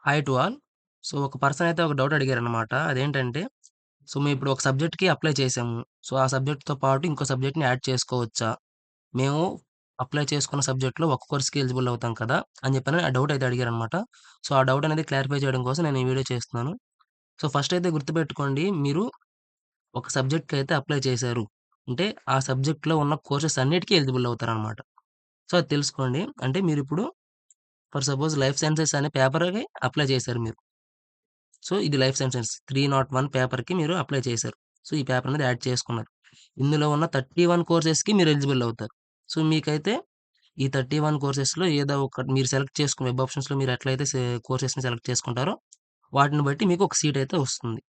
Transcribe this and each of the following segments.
Hi to all. So, ఒక person అయితే ఒక డౌట్ అడిగారనమాట. అదేంటంటే, సో, మేమిప్పుడు ఒక సబ్జెక్ట్‌కి అప్లై చేసాము. సో, ఆ సబ్జెక్ట్‌తో పాటు ఇంకో సబ్జెక్ట్‌ని యాడ్ చేసుకోవచ్చా? మేము అప్లై చేసుకున్న సబ్జెక్ట్‌లో ఒక కోర్స్‌కి ఎలిజిబుల్ అవుతాం కదా! అని చెప్పని ఆ డౌట్ అయితే అడిగారనమాట. సో, ఆ డౌట్ అనేది క్లారిఫై చేయడం కోసం నేను ఈ వీడియో చేస్తున్నాను. సో, ఫస్ట్ అయితే గుర్తుపెట్టుకోండి. మీరు ఒక సబ్జెక్ట్‌కి అయితే అప్లై చేశారు. అంటే ఆ సబ్జెక్ట్‌లో ఉన్న కోర్సెస్ అన్నిటికి ఎలిజిబుల్ అవుతారనమాట. సో, అది తెలుసుకోండి. అంటే మీరిప్పుడు ఫర్ సపోజ్ లైఫ్ సైన్సెస్ అనే పేపర్‌కి అప్లై చేశారు మీరు. సో, ఇది లైఫ్ సైన్సెస్ 301 పేపర్‌కి మీరు అప్లై చేశారు. సో, ఈ పేపర్ అనేది యాడ్ చేసుకున్నారు. ఇందులో ఉన్న 31 కోర్సెస్‌కి మీరు ఎలిజిబుల్ అవుతారు. సో, మీకైతే ఈ 31 కోర్సెస్‌లో ఏదో ఒకటి మీరు సెలెక్ట్ చేసుకున్న వెబ్ ఆప్షన్స్‌లో మీరు ఎట్లయితే కోర్సెస్‌ని సెలెక్ట్ చేసుకుంటారో, వాటిని బట్టి మీకు ఒక సీట్ అయితే వస్తుంది.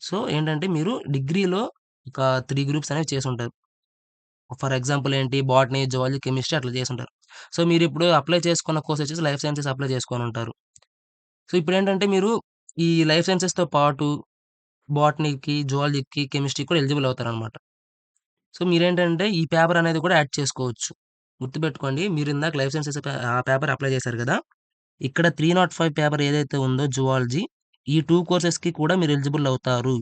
సో, ఏంటంటే మీరు డిగ్రీలో ఒక 3 గ్రూప్స్ అనేవి చేసుంటారు. ఫర్ ఎగ్జాంపుల్ ఏంటి బోటనీ, జువాలజీ, కెమిస్ట్రీ అట్లా చేసుంటారు. సో, మీరిప్పుడు అప్లై చేసుకున్న కోర్స్ వచ్చేసి లైఫ్ సైన్సెస్ అప్లై చేసుకొనుంటారు. సో, ఇప్పుడేంటంటే మీరు ఈ లైఫ్ సైన్సెస్‌తో పాటు బోటనీకి, జువాలజీకి, కెమిస్ట్రీకి కూడా ఎలిజిబుల్ అవుతారనమాట. సో, మీరేంటంటే ఈ పేపర్ అనేది కూడా యాడ్ చేసుకోవచ్చు. గుర్తుపెట్టుకోండి మీరిందాక లైఫ్ సైన్సెస్ ఆ పేపర్ అప్లై చేశారు గదా! ఇక్కడ 305 పేపర్ ఏదైతే ఉందో జువాలజీ, ఈ 2 కోర్సెస్‌కి కూడా మీరు ఎలిజిబుల్ అవుతారు.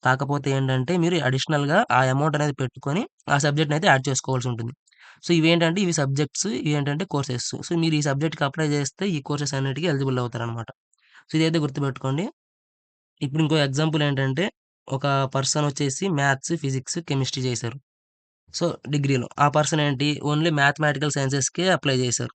కాకపోతే ఏంటంటే మీరు అడిషనల్‌గా ఆ అమౌంట్ అనేది పెట్టుకొని ఆ సబ్జెక్ట్‌నయితే యాడ్ చేసుకోవాల్సుంటుంది. సో, ఇవేంటంటే ఇవి సబ్జెక్ట్స్, ఇవేంటంటే కోర్సెస్. సో, మీరు ఈ సబ్జెక్ట్‌కి అప్లై చేస్తే ఈ కోర్సెస్ అన్నిటికి ఎలిజిబుల్ అవుతారనమాట. సో, ఇదైతే గుర్తుపెట్టుకోండి. ఇప్పుడు ఇంకో ఎగ్జాంపుల్ ఏంటంటే, ఒక పర్సన్ వచ్చేసి మ్యాథ్స్, ఫిజిక్స్, కెమిస్ట్రీ చేశారు. సో, డిగ్రీలో. ఆ పర్సన్ ఏంటి ఓన్లీ మ్యాథమెటికల్ సైన్సెస్‌కే అప్లై చేశారు.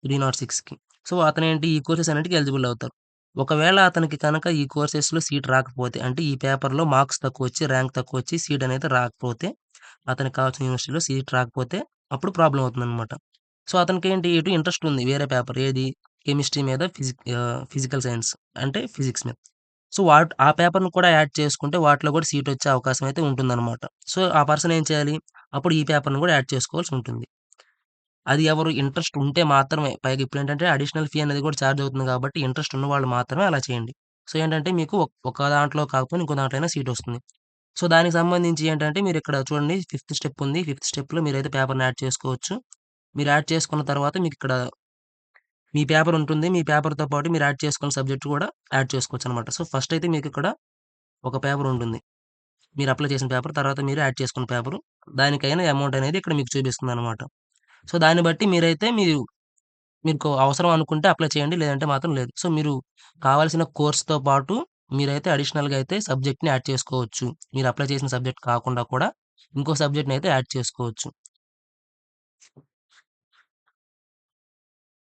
306కి. సో, అతనేంటి ఈ కోర్సెస్ అన్నిటికి ఎలిజిబుల్ అవుతారు. ఒకవేళ అతనికి కనుక ఈ కోర్సెస్‌లో సీట్ రాకపోతే, అంటే ఈ పేపర్‌లో మార్క్స్ తక్కువొచ్చి, ర్యాంక్ తక్కువొచ్చి సీట్ అనేది రాకపోతే, అతనికి కావాల్సిన యూనివర్సిటీలో సీట్ రాకపోతే, అప్పుడు ప్రాబ్లమ్ అవుతుందనమాట. సో, అతనికేంటి ఎటు ఇంట్రెస్ట్ ఉంది వేరే పేపర్ ఏది కెమిస్ట్రీ మీద, ఫిజికల్ సైన్స్ అంటే ఫిజిక్స్ మీద. సో, ఆ పేపర్‌ని కూడా యాడ్ చేసుకుంటే వాటిలో కూడా సీటొచ్చే అవకాశం అయితే ఉంటుందనమాట. సో, ఆ పర్సన్ ఏం చేయాలి? అప్పుడు ఈ పేపర్‌ని కూడా యాడ్ చేసుకోవాల్సుంటుంది. అది ఎవరు ఇంట్రెస్ట్ ఉంటే మాత్రమే. పైగా ఇప్పుడేంటంటే అడిషనల్ ఫీ అనేది కూడా చార్జ్ అవుతుంది కాబట్టి ఇంట్రెస్ట్ ఉన్నవాళ్ళు మాత్రమే అలా చేయండి. సో, ఏంటంటే మీకు ఒక దాంట్లో కాకపోయినా ఇంకో దాంట్లో అయినా సీటొస్తుంది. సో, దానికి సంబంధించి ఏంటంటే మీరిక్కడ చూడండి ఫిఫ్త్ స్టెప్ ఉంది. ఫిఫ్త్ స్టెప్‌లో మీరైతే పేపర్‌ని యాడ్ చేసుకోవచ్చు. మీరు యాడ్ చేసుకున్న తర్వాత మీకిక్కడ మీ పేపర్ ఉంటుంది. మీ పేపర్‌తో పాటు మీరు యాడ్ చేసుకున్న సబ్జెక్ట్ కూడా యాడ్ చేసుకోవచ్చనమాట. సో, ఫస్ట్ అయితే మీకిక్కడ ఒక పేపర్ ఉంటుంది. మీరు అప్లై చేసిన పేపర్, తర్వాత మీరు యాడ్ చేసుకున్న పేపరు. దానికైన అమౌంట్ అనేది ఇక్కడ మీకు చూపిస్తుందనమాట. సో, దాన్ని బట్టి మీరైతే మీకు అవసరం అనుకుంటే అప్లై చేయండి. లేదంటే మాత్రం లేదు. సో, మీరు కావాల్సిన కోర్స్‌తో పాటు మీరైతే అడిషనల్‌గా అయితే సబ్జెక్ట్‌ని యాడ్ చేసుకోవచ్చు. మీరు అప్లై చేసిన సబ్జెక్ట్ కాకుండా కూడా ఇంకో సబ్జెక్ట్‌నయితే యాడ్ చేసుకోవచ్చు.